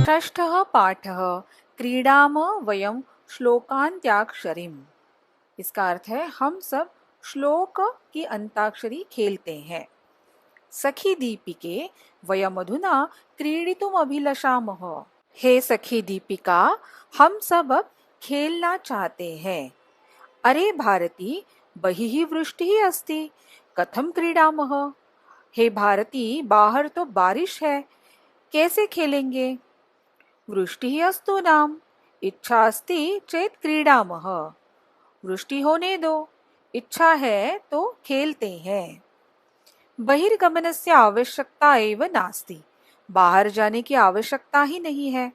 षष्ठः पाठः क्रीडाम वयम श्लोकांत्याक्षरीम। इसका अर्थ है हम सब श्लोक की अंताक्षरी खेलते हैं। सखी दीपिके वयमधुना क्रीडितुम अभिलषामः। हे सखी दीपिका, हम सब अब खेलना चाहते हैं। अरे भारती, बहिः वृष्टिः अस्ति, कथम क्रीडामः। हे भारती, बाहर तो बारिश है, कैसे खेलेंगे। वृष्टिः अस्तु नाम, इच्छा अस्ति चेत क्रीडामः। वृष्टि होने दो, इच्छा है तो खेलते हैं। बहिर्गमनस्य आवश्यकता एव नास्ति, बाहर जाने की आवश्यकता ही नहीं है।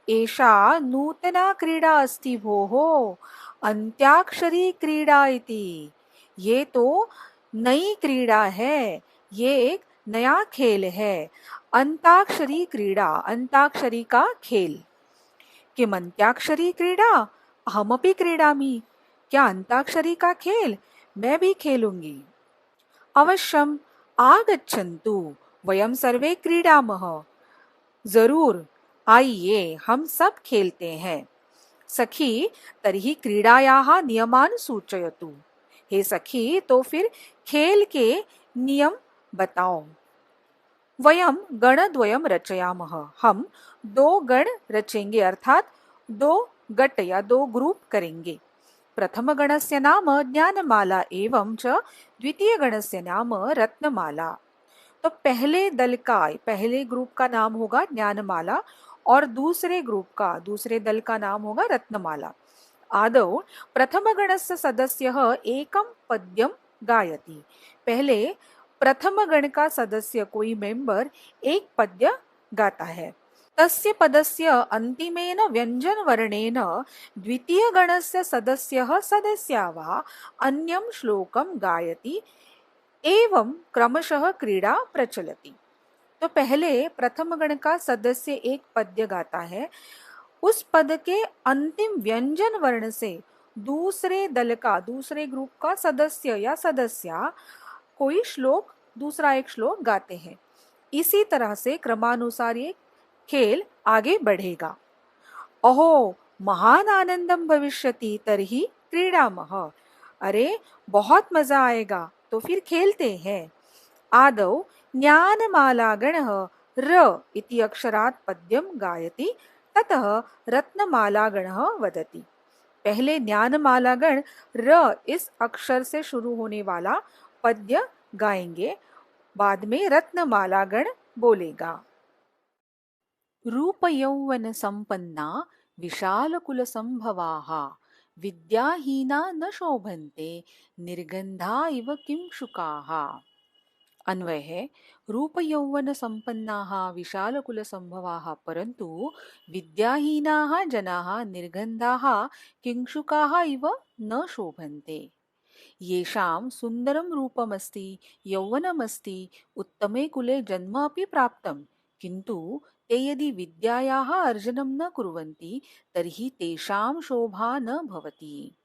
एषा नूतना क्रीडा अस्ति भोः, अंत्याक्षरी क्रीडा इति। ये तो नई क्रीड़ा है, ये एक नया खेल है। अंताक्षरी क्रीड़ा, अंताक्षरी का खेल। किम अंत्याक्षरी क्रीड़ा, अहमपि क्रीडामि। क्या अंताक्षरी का खेल, मैं भी खेलूंगी। अवश्यम आगच्छन्तु, वयम सर्वे क्रीडामः। जरूर आइए, हम सब खेलते हैं। सखी तर्हि क्रीडायाः नियमान् सूचयतु। हे सखी, तो फिर खेल के नियम बताओ। वयम गणद्वयम रचयामः, हम दो गण रचेंगे, अर्थात दो गट या दो ग्रुप करेंगे। प्रथम गणस्य नाम ज्ञानमाला एवं च द्वितीय गणस्य नाम रत्नमाला। तो पहले दल का, पहले ग्रुप का नाम होगा ज्ञानमाला और दूसरे दल का नाम होगा रत्नमाला। आदौ प्रथमगणस्य सदस्यः एकं पद्यं गायति। पहले प्रथम गण का सदस्य, कोई मेंबर, एक पद्य गाता है। तस्य पदस्य अन्तिमेन व्यञ्जनवर्णेन द्वितीय गणस्य सदस्यः सदस्या वा अन्यं श्लोकं गायति, एवं क्रमशः क्रीड़ा प्रचलति। तो पहले प्रथम गण का सदस्य एक पद्य गाता है, उस पद के अंतिम व्यंजन वर्ण से दूसरे दल का, दूसरे ग्रुप का सदस्य या सदस्या कोई श्लोक, दूसरा एक श्लोक गाते हैं। इसी तरह से क्रमानुसार ये खेल आगे बढ़ेगा। अहो महान आनंदम भविष्यति तर्हि क्रीडामः। अरे बहुत मजा आएगा, तो फिर खेलते हैं। आदौ ज्ञानमालागणः र इति अक्षरात् पद्यं गायति, ततः रत्नमालागणः वदति। पहले ज्ञानमालागण र इस अक्षर से शुरू होने वाला पद्य गाएंगे, बाद में रत्नमालागण बोलेगा। रूप यौवन संपन्ना विशाल कुल संभवाः, विद्याहीना न शोभन्ते निर्गंधा इव किंशुकाः। अन्वय है, रूप यौवन संपन्नाः विशाल कुल संभवाः, परंतु विद्याहीनाः जनाः निर्गंधाः किंशुकाः इव न शोभन्ते। येषां सुन्दरं रूपमस्ति, यौवनमस्ति, उत्तमे कुले जन्म अपि प्राप्तं, किन्तु ते यदि विद्यायाः अर्जनं न कुर्वन्ति तर्हि तेषां शोभा न भवति।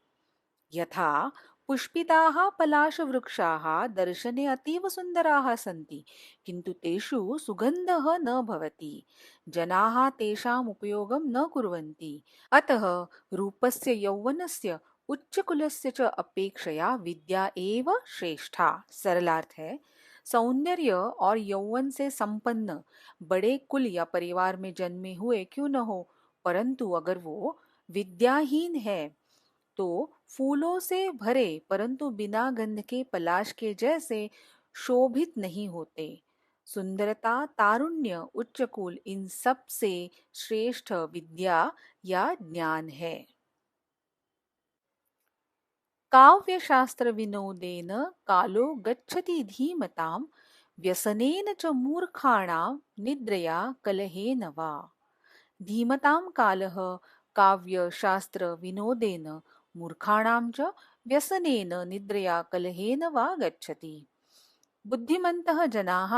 यथा पुष्पिताः पलाशवृक्षाः दर्शने अतीव सुन्दराः सन्ति, किन्तु तेषु सुगन्धः न भवति, जनाः तेषाम् उपयोगं न कुर्वन्ति। अतः रूपस्य, यौवनस्य, उच्चकुलस्य च अपेक्षया विद्या एव श्रेष्ठा। सरलार्थ है, सौंदर्य और यौवन से संपन्न बड़े कुल या परिवार में जन्मे हुए क्यों न हो, परंतु अगर वो विद्याहीन है तो फूलों से भरे परंतु बिना गंध के पलाश के जैसे शोभित नहीं होते। सुंदरता, तारुण्य, उच्च कुल, इन सब से श्रेष्ठ विद्या या ज्ञान है। काव्य शास्त्र विनोदेन कालो गच्छति धीमतां, व्यसनेन च मूर्खाणां निद्रया कलहेन वा। धीमतां कालः काव्य शास्त्र विनोदेन मूर्खाणां च व्यसनेन निद्रया कलहेन वा गच्छति। बुद्धिमन्तः जनाः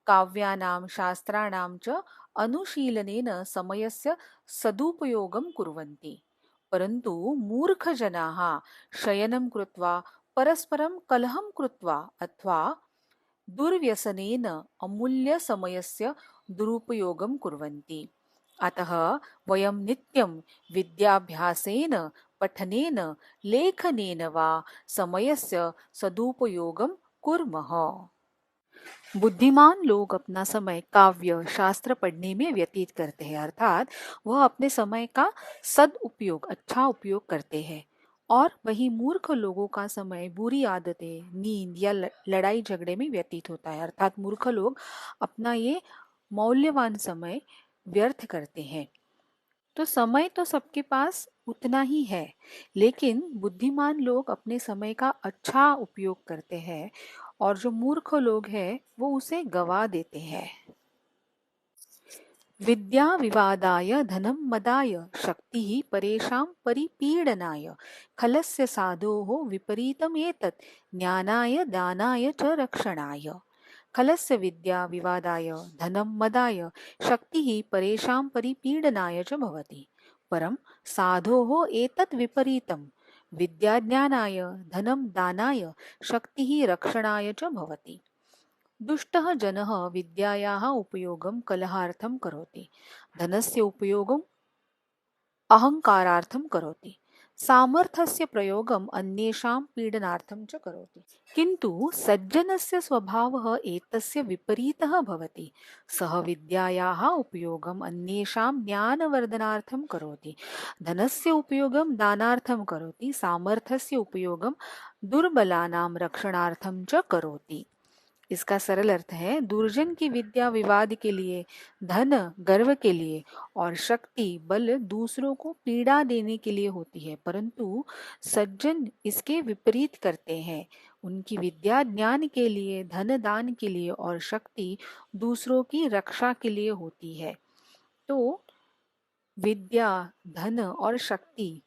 काव्यानां शास्त्राणां च अनुशीलनेन समयस्य सदुपयोगं कुर्वन्ति, परन्तु मूर्खजनाः शयनं कृत्वा परस्परं कलहं कृत्वा अथवा दुर्व्यसनेन अमूल्यसमयस्य दुरुपयोगं कुर्वन्ति। अतः वयं नित्यं विद्याभ्यासेन, पठनेन, लेखनेन वा समयस्य सदुपयोगं कुर्मः। बुद्धिमान लोग अपना समय काव्य शास्त्र पढ़ने में व्यतीत करते हैं, अर्थात वह अपने समय का सदउपयोग, अच्छा उपयोग करते हैं। और वही मूर्ख लोगों का समय बुरी आदतें, नींद या लड़ाई झगड़े में व्यतीत होता है, अर्थात मूर्ख लोग अपना ये मौल्यवान समय व्यर्थ करते हैं। तो समय तो सबके पास उतना ही है, लेकिन बुद्धिमान लोग अपने समय का अच्छा उपयोग करते हैं और जो मूर्ख लोग हैं वो उसे गवा देते हैं। विद्या विवादाय धनं मदाय शक्तिः परेषां परिपीडनाय खलस्य साधोः विपरीतमेतत् ज्ञानाय दानाय च रक्षणाय। खलस्य विद्या विवादाय धनं मदाय शक्तिः परेषां परिपीडनाय च भवति। परं साधोः एतत् विपरीतं विद्याज्ञानाय धनं दानाय शक्तिः रक्षणाय च भवति। दुष्टः जनः विद्यायाः उपयोगं कलहार्थं करोति, धनस्य उपयोगं अहङ्कारार्थं करोति, सामर्थ्यस्य प्रयोगम् अन्येषां पीडनार्थं च करोति। किन्तु सज्जनस्य स्वभावः एतस्य विपरीतः भवति। सः विद्यायाः उपयोगम् अन्येषां ज्ञानवर्धनार्थं करोति, धनस्य उपयोगं दानार्थं करोति, सामर्थ्यस्य उपयोगं दुर्बलानां रक्षणार्थं च करोति। इसका सरल अर्थ है, दुर्जन की विद्या विवाद के लिए, धन गर्व के लिए और शक्ति बल दूसरों को पीड़ा देने के लिए होती है, परंतु सज्जन इसके विपरीत करते हैं। उनकी विद्या ज्ञान के लिए, धन दान के लिए और शक्ति दूसरों की रक्षा के लिए होती है। तो विद्या, धन और शक्ति,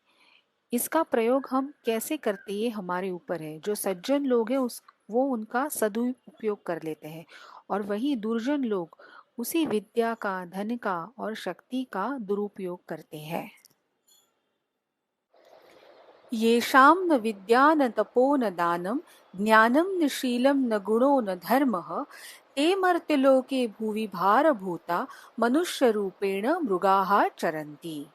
इसका प्रयोग हम कैसे करते हैं ये हमारे ऊपर है। जो सज्जन लोग हैं वो उनका सदुपयोग कर लेते हैं और वही दुर्जन लोग उसी विद्या का, धन का और शक्ति का दुरुपयोग करते हैं। येषां न विद्या न तपो न दानं ज्ञानं न शीलं न गुणो न धर्मः ते मर्त्यलोके भुवि भारभूता मनुष्यरूपेण मृगाः चरन्ति।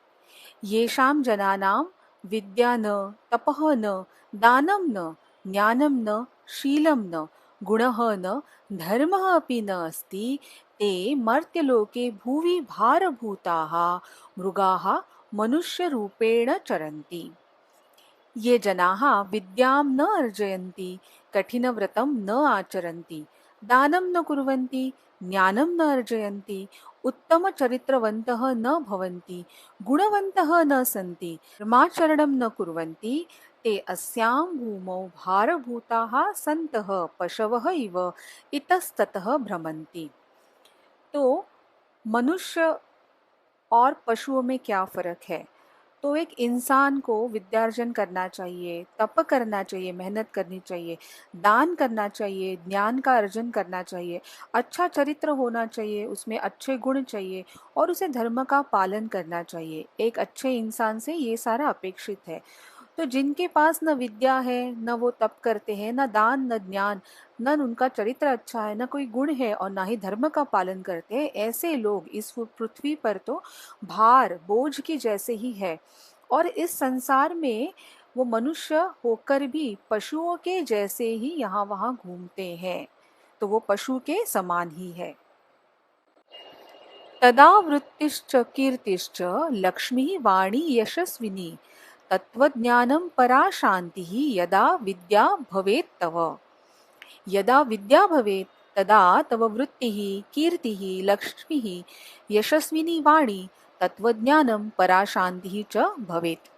येषां जनानां विद्या न तपः न दानं न ज्ञानं न शीलं न गुणः न धर्मः अपि न अस्ति ते मर्त्यलोके भुवि भारभूताः मृगाः मनुष्यरूपेण चरन्ति। ये जनाः विद्यां न अर्जयन्ति, कठिनव्रतं न आचरन्ति, दानं न कुर्वन्ति, ज्ञानं न अर्जयन्ति, उत्तमचरित्रवन्तः न भवन्ति, गुणवन्तः न सन्ति, धर्माचरणं न कुर्वन्ति, ते अस्यां भूमौ भारभूताः सन्तः पशवः इव इतस्ततः भ्रमन्ति। तो मनुष्य और पशुओं में क्या फर्क है? तो एक इंसान को विद्यार्जन करना चाहिए, तप करना चाहिए, मेहनत करनी चाहिए, दान करना चाहिए, ज्ञान का अर्जन करना चाहिए, अच्छा चरित्र होना चाहिए, उसमें अच्छे गुण चाहिए और उसे धर्म का पालन करना चाहिए। एक अच्छे इंसान से ये सारा अपेक्षित है। तो जिनके पास न विद्या है, न वो तप करते हैं, न दान, न ज्ञान, न उनका चरित्र अच्छा है, न कोई गुण है और ना ही धर्म का पालन करते हैं, ऐसे लोग इस पृथ्वी पर तो भार, बोझ की जैसे ही है और इस संसार में वो मनुष्य होकर भी पशुओं के जैसे ही यहाँ वहाँ घूमते हैं, तो वो पशु के समान ही है। तदा वृत्तिश्च कीर्तिश्च लक्ष्मी वाणी यशस्विनी तत्वज्ञानं परा शांतिः यदा विद्या भवेत् तव। यदा विद्या भवेत् तदा तव वृत्तिः कीर्तिः लक्ष्मीः यशस्विनी वाणी तत्वज्ञानं परा शांतिः च भवेत्।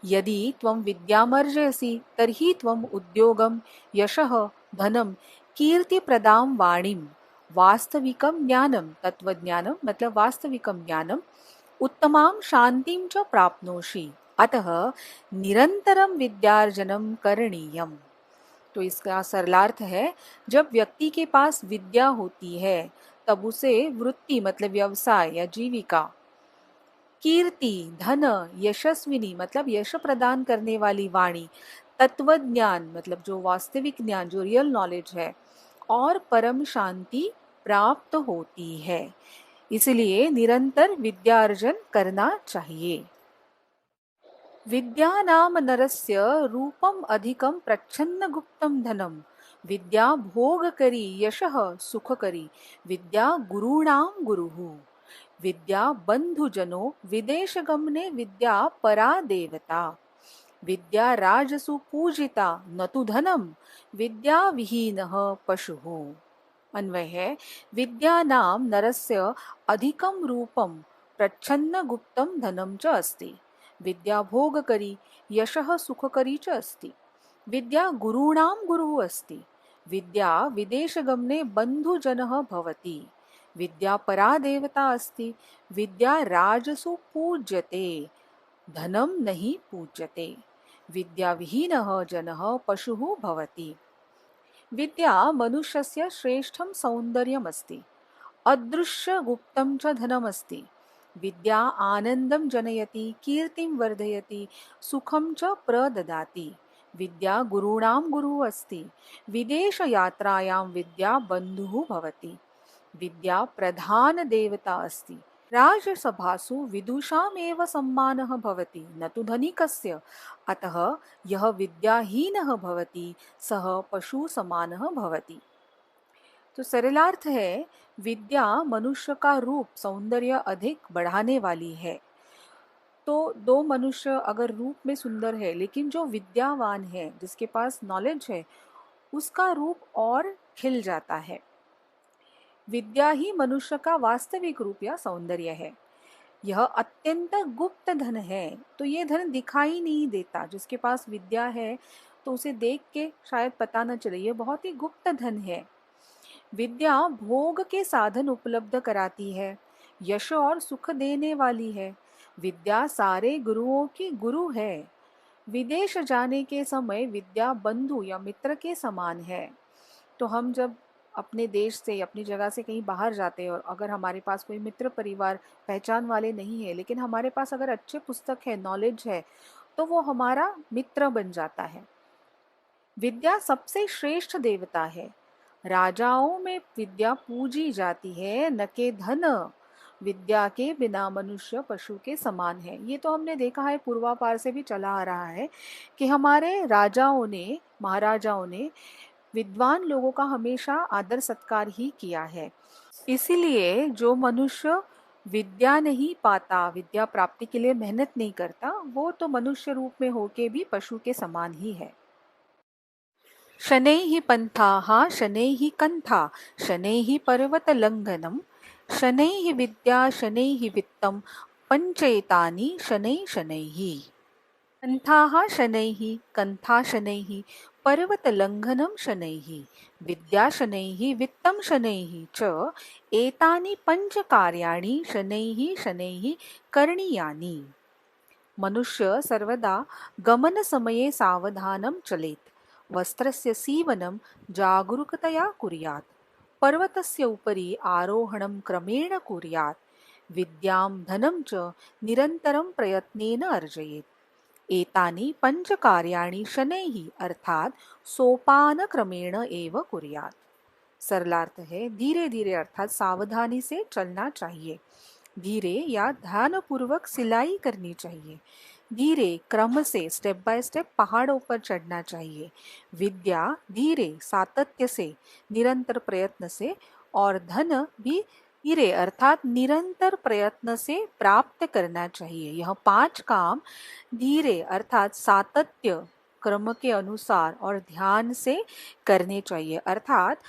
यदि त्वं विद्यामर्जयसि तर्हि त्वम् उद्योगं, यशः, धनं, कीर्तिप्रदां वाणीं, वास्तविकं ज्ञानं, तत्वज्ञानं मतलब वास्तविकं ज्ञानं, उत्तमां शांतिं च प्राप्नोषि। अतः निरंतरम विद्यार्जनम करणीयम। तो इसका सरलार्थ है, जब व्यक्ति के पास विद्या होती है तब उसे वृत्ति मतलब व्यवसाय या जीविका, कीर्ति, धन, यशस्विनी मतलब यश प्रदान करने वाली वाणी, तत्व ज्ञान मतलब जो वास्तविक ज्ञान, जो रियल नॉलेज है, और परम शांति प्राप्त होती है। इसलिए निरंतर विद्यार्जन करना चाहिए। विद्यानाम नरस्य रूपम अधिकम प्रच्छन्न गुप्तम धनम। विद्या भोग करी यशः सुख करी। विद्या गुरुणाम गुरुः। विद्या बंधुजनो विदेश गमने विद्या परा देवता। विद्या राजसु पूजिता न तु धनम। विद्या विहीनः पशुः। अन्वय है, विद्या नाम नरस्य अधिकम रूपम प्रच्छन्न गुप्तम धनम च अस्ति। विद्या भोगकरी यशः सुखकरी च अस्ति। विद्या गुरूणां गुरुः अस्ति। विद्या विदेशगमने बन्धुजनः भवति। विद्या परा देवता अस्ति। विद्या राजसु पूज्यते, धनं नहि पूज्यते। विद्या विहीनः जनः पशुः भवति। विद्या मनुष्यस्य श्रेष्ठं सौन्दर्यमस्ति। अदृश्य गुप्तं च धनमस्ति। विद्या आनन्दं जनयति, कीर्तिं वर्धयति, सुखं च प्रददाति। विद्या गुरूणां गुरुः अस्ति। विदेशयात्रायां विद्या बन्धुः भवति। विद्या प्रधान देवता अस्ति। राजसभासु विदुषामेव सम्मानः भवति, न तु धनिकस्य। अतः यः विद्याहीनः भवति सः पशु समानः भवति। तो सरलार्थ है, विद्या मनुष्य का रूप सौंदर्य अधिक बढ़ाने वाली है। तो दो मनुष्य अगर रूप में सुंदर है, लेकिन जो विद्यावान है, जिसके पास नॉलेज है, उसका रूप और खिल जाता है। विद्या ही मनुष्य का वास्तविक रूप या सौंदर्य है। यह अत्यंत गुप्त धन है। तो ये धन दिखाई नहीं देता। जिसके पास विद्या है तो उसे देख के शायद पता न चले, ये बहुत ही गुप्त धन है। विद्या भोग के साधन उपलब्ध कराती है, यश और सुख देने वाली है। विद्या सारे गुरुओं की गुरु है। विदेश जाने के समय विद्या बंधु या मित्र के समान है। तो हम जब अपने देश से, अपनी जगह से कहीं बाहर जाते हैं और अगर हमारे पास कोई मित्र परिवार पहचान वाले नहीं है, लेकिन हमारे पास अगर अच्छे पुस्तक है, नॉलेज है, तो वो हमारा मित्र बन जाता है। विद्या सबसे श्रेष्ठ देवता है। राजाओं में विद्या पूजी जाती है, न के धन। विद्या के बिना मनुष्य पशु के समान है। ये तो हमने देखा है, पूर्वापार से भी चला आ रहा है कि हमारे राजाओं ने, महाराजाओं ने विद्वान लोगों का हमेशा आदर सत्कार ही किया है। इसीलिए जो मनुष्य विद्या नहीं पाता, विद्या प्राप्ति के लिए मेहनत नहीं करता, वो तो मनुष्य रूप में होके भी पशु के समान ही है। शनैः पंथाः शनैः कन्था शनैः पर्वतलङ्घनं शनैः विद्या शनैः वित्तं पञ्चैतानि शनैः शनैः। पंथाः शनैः कन्था शनैः पर्वतलङ्घनं शनैः विद्या शनैः वित्तं शनैः च एतानि पञ्चकार्याणि शनैः शनैः करणीयानि। मनुष्य सर्वदा गमनसमये सावधानं चलेत्। वस्त्रस्य सीवनं जागरूकतया कुर्यात्। पर्वतस्य उपरि आरोहणं क्रमेण कुर्यात्। विद्यां धनं च निरन्तरं प्रयत्नेन अर्जयेत्। एतानि पञ्चकार्याणि शनैः अर्थात सोपानक्रमेण एव कुर्यात्। सरलार्थ है, धीरे धीरे अर्थात सावधानी से चलना चाहिए। धीरे या ध्यानपूर्वक सिलाई करनी चाहिए। धीरे क्रम से स्टेप बाय स्टेप पहाड़ों पर चढ़ना चाहिए। विद्या धीरे सातत्य से, निरंतर प्रयत्न से, और धन भी धीरे अर्थात निरंतर प्रयत्न से प्राप्त करना चाहिए। यह 5 काम धीरे अर्थात सातत्य, क्रम के अनुसार और ध्यान से करने चाहिए। अर्थात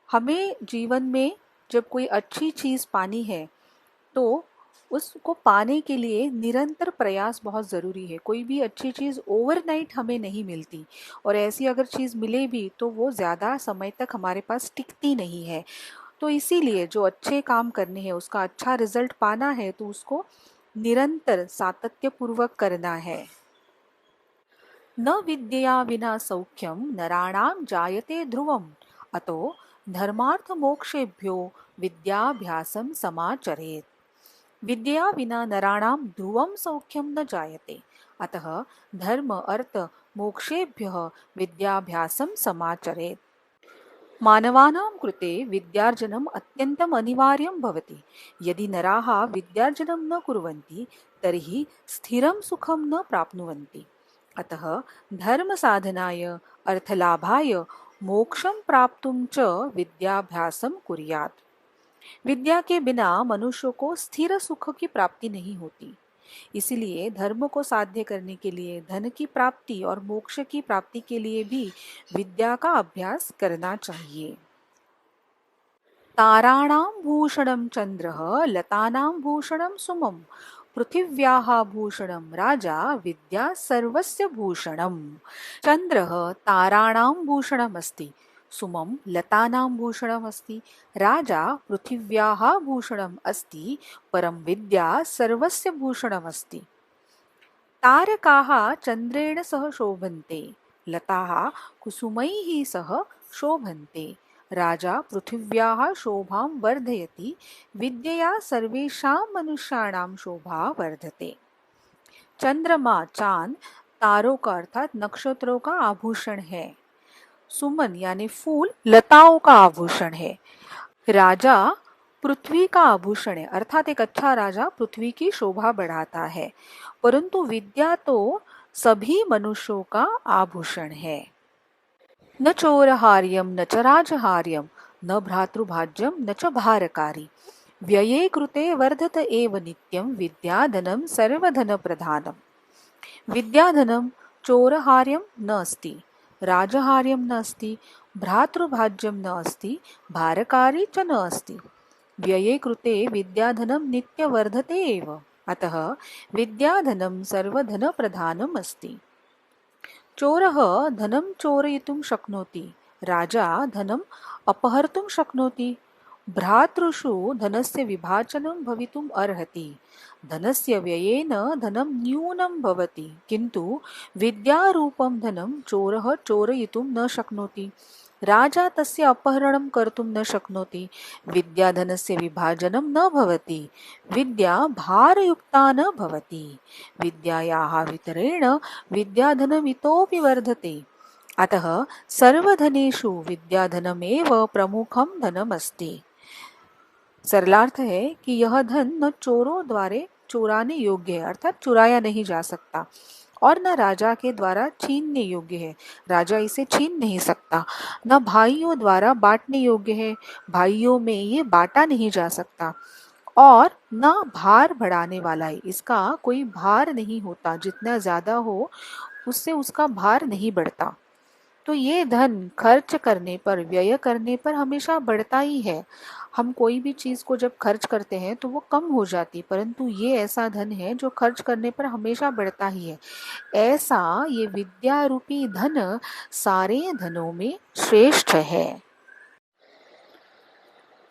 हमें जीवन में जब कोई अच्छी चीज पानी है तो उसको पाने के लिए निरंतर प्रयास बहुत ज़रूरी है। कोई भी अच्छी चीज़ ओवरनाइट हमें नहीं मिलती, और ऐसी अगर चीज़ मिले भी तो वो ज़्यादा समय तक हमारे पास टिकती नहीं है। तो इसीलिए जो अच्छे काम करने हैं, उसका अच्छा रिजल्ट पाना है, तो उसको निरंतर सातत्यपूर्वक करना है। न विद्या विना सौख्यम नराणां जायते ध्रुवम अतो धर्मार्थ मोक्षेभ्यो विद्याभ्यासम समाचरेत्। विद्या विना नराणां ध्रुवं सौख्यं न जायते, अतः धर्म अर्थ मोक्षेभ्यः विद्याभ्यासं समाचरेत्। मानवानां कृते विद्यार्जनम् अत्यन्तम् अनिवार्यं भवति। यदि नराः विद्यार्जनं न कुर्वन्ति तर्हि स्थिरं सुखं न प्राप्नुवन्ति। अतः धर्मसाधनाय, अर्थलाभाय, मोक्षं प्राप्तुं च विद्याभ्यासं कुर्यात्। विद्या के बिना मनुष्य को स्थिर सुख की प्राप्ति नहीं होती। इसलिए धर्म को साध्य करने के लिए, धन की प्राप्ति और मोक्ष की प्राप्ति के लिए भी विद्या का अभ्यास करना चाहिए। ताराणां भूषणं चन्द्रः, लतानां भूषणं सुमम्, पृथिव्याः भूषणं राजा, विद्या सर्वस्य भूषणम्। चन्द्रः ताराणां भूषणमस्ति, सुमं लतानां भूषणमस्ति, राजा पृथिव्याः भूषणम् अस्ति, परं विद्या सर्वस्य भूषणमस्ति। तारकाः चन्द्रेण सह शोभन्ते, लताः कुसुमैः सह शोभन्ते, राजा पृथिव्याः शोभां वर्धयति, विद्यया सर्वेषां मनुष्याणां शोभा वर्धते। चंद्रमा, चांद तारों का अर्थात नक्षत्रों का आभूषण है। सुमन यानी फूल लताओं का आभूषण है। राजा पृथ्वी का आभूषण है, अर्थात एक अच्छा राजा पृथ्वी की शोभा बढ़ाता है। परंतु विद्या तो सभी मनुष्यों का आभूषण है। न चोरहार्यम न च राजहार्यम, न भ्रातृभाज्यम न च भारकारी, व्यये कृते वर्धत एव नित्यं, विद्याधनं सर्वधन प्रधानम। विद्याधनं चोरहार्यं न अस्ति, राजहार्यं न अस्ति, भ्रातृभाज्यं न अस्ति, भारकारी च न अस्ति। व्यये कृते विद्याधनं नित्यवर्धते एव, अतः विद्याधनं सर्वधनप्रधानम् अस्ति। चोरः धनं चोरयितुं शक्नोति, राजा धनम् अपहर्तुं शक्नोति, भ्रातृषु धनस्य विभाजनं भवितुम् अर्हति, धनस्य व्ययेन धनं न्यूनं भवति, किन्तु विद्यारूपं धनं चोरः चोरयितुं न शक्नोति, राजा तस्य अपहरणं कर्तुं न शक्नोति, विद्याधनस्य विभाजनं न भवति, विद्या भारयुक्ता न भवति, विद्यायाः वितरेण विद्याधनम् इतोऽपि वर्धते। अतः सर्वधनेषु विद्याधनमेव प्रमुखं धनमस्ति। सरलार्थ है कि यह धन न चोरों द्वारा चुराने योग्य है, अर्थात चुराया नहीं जा सकता, और न राजा के द्वारा छीनने योग्य है, राजा इसे छीन नहीं सकता, न भाइयों द्वारा बांटने योग्य है, भाइयों में ये बांटा नहीं जा सकता, और न भार बढ़ाने वाला है, इसका कोई भार नहीं होता, जितना ज्यादा हो उससे उसका भार नहीं बढ़ता। तो ये धन खर्च करने पर, व्यय करने पर हमेशा बढ़ता ही है। हम कोई भी चीज को जब खर्च करते हैं तो वो कम हो जाती, परंतु ये ऐसा धन है जो खर्च करने पर हमेशा बढ़ता ही है। ऐसा ये विद्या रूपी धन सारे धनों में श्रेष्ठ है।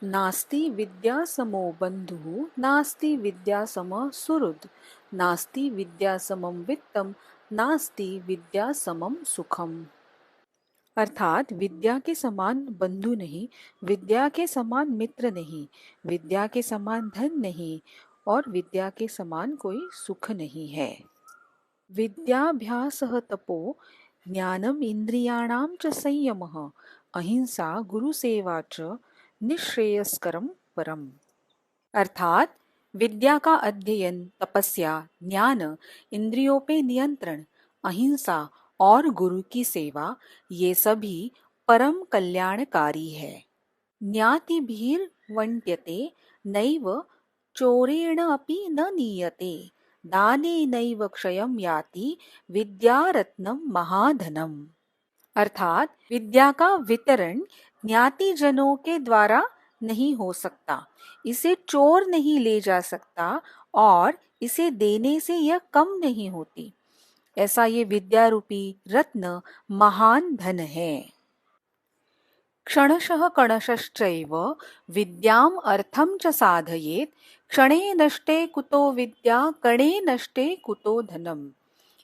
नास्ति विद्या समो बंधु, नास्ति विद्या समः सुहृद, नास्ति विद्या समं वित्तम, नास्ति विद्या समम सुखम। अर्थात विद्या के समान बंधु नहीं, विद्या के समान मित्र नहीं, विद्या के समान धन नहीं, और विद्या के समान कोई सुख नहीं है। विद्याभ्यासः तपो ज्ञानम इंद्रियाणां च संयमः, अहिंसा गुरुसेवा च निश्रेयस्करम परम। अर्थात विद्या का अध्ययन, तपस्या, ज्ञान, इंद्रियों पे नियंत्रण, अहिंसा और गुरु की सेवा, ये सभी परम कल्याणकारी है। ज्ञातिभिर वंट्यते नैव चोरेण अपि न नीयते, दाने नैव क्षयं याति, विद्यारत्नम महाधनम। अर्थात विद्या का वितरण ज्ञाति जनों के द्वारा नहीं हो सकता, इसे चोर नहीं ले जा सकता, और इसे देने से यह कम नहीं होती। ऐसा ये विद्या रूपी रत्न महान धन है। क्षणशः कणशश्चैव विद्याम अर्थम च साधयेत्, क्षणे नष्टे कुतो विद्या कणे नष्टे कुतो धनम।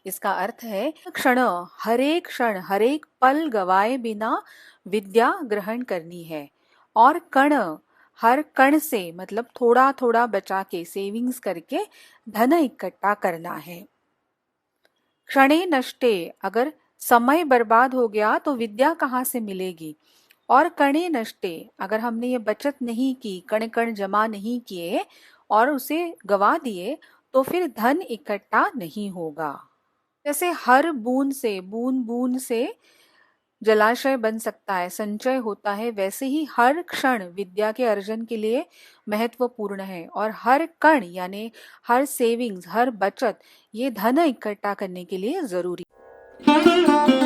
इसका अर्थ है क्षण हरेक पल गवाए बिना विद्या ग्रहण करनी है, और कण हर कण से मतलब थोड़ा थोड़ा बचा के, सेविंग्स करके धन इकट्ठा करना है। क्षणे नष्टे, अगर समय बर्बाद हो गया तो विद्या कहाँ से मिलेगी, और कणे नष्टे, अगर हमने ये बचत नहीं की, कण कण जमा नहीं किए और उसे गवा दिए, तो फिर धन इकट्ठा नहीं होगा। जैसे हर बूंद बूंद से जलाशय बन सकता है, संचय होता है, वैसे ही हर क्षण विद्या के अर्जन के लिए महत्वपूर्ण है और हर कण यानी हर सेविंग्स, हर बचत ये धन इकट्ठा करने के लिए जरूरी है।